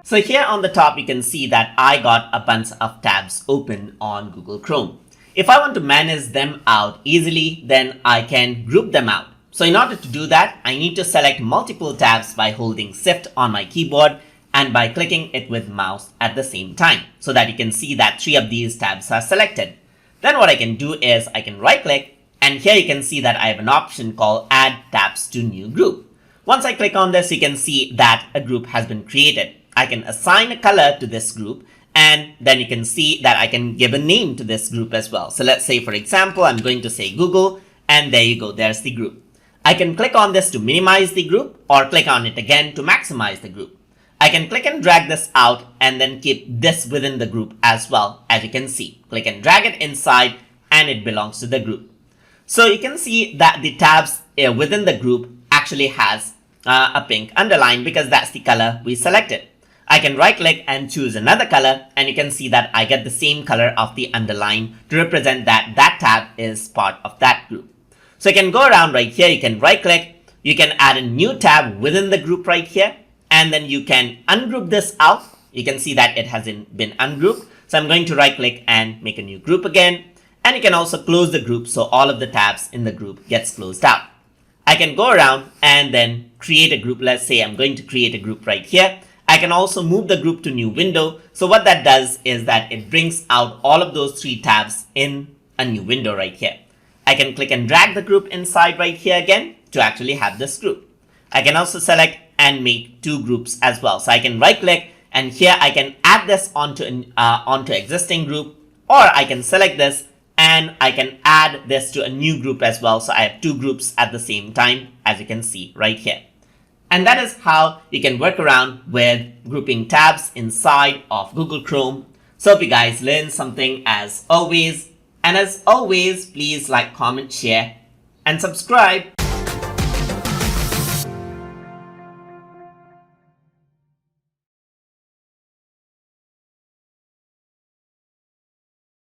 So here on the top, you can see that I got a bunch of tabs open on Google Chrome. If I want to manage them out easily, then I can group them out. So in order to do that, I need to select multiple tabs by holding Shift on my keyboard and by clicking it with mouse at the same time so that you can see that 3 of these tabs are selected. Then what I can do is I can right click, and here you can see that I have an option called Add Tabs to New Group. Once I click on this, you can see that a group has been created. I can assign a color to this group, and then you can see that I can give a name to this group as well. So let's say, for example, I'm going to say Google, and there you go, there's the group. I can click on this to minimize the group or click on it again to maximize the group. I can click and drag this out and then keep this within the group as well, as you can see. Click and drag it inside and it belongs to the group. So you can see that the tabs within the group actually has a pink underline because that's the color we selected. I can right click and choose another color, and you can see that I get the same color of the underline to represent that that tab is part of that group. So you can go around right here, you can right click, you can add a new tab within the group right here, and then you can ungroup this out. You can see that it hasn't been ungrouped. So I'm going to right click and make a new group again. And you can also close the group so all of the tabs in the group gets closed out. I can go around and then create a group. Let's say I'm going to create a group right here. I can also move the group to new window. So what that does is that it brings out all of those 3 tabs in a new window right here. I can click and drag the group inside right here again to actually have this group. I can also select and make 2 groups as well. So I can right click, and here I can add this onto existing group, or I can select this and I can add this to a new group as well. So I have 2 groups at the same time, as you can see right here. And that is how you can work around with grouping tabs inside of Google Chrome. So if you guys learned something as always, and as always, please like, comment, share, and subscribe.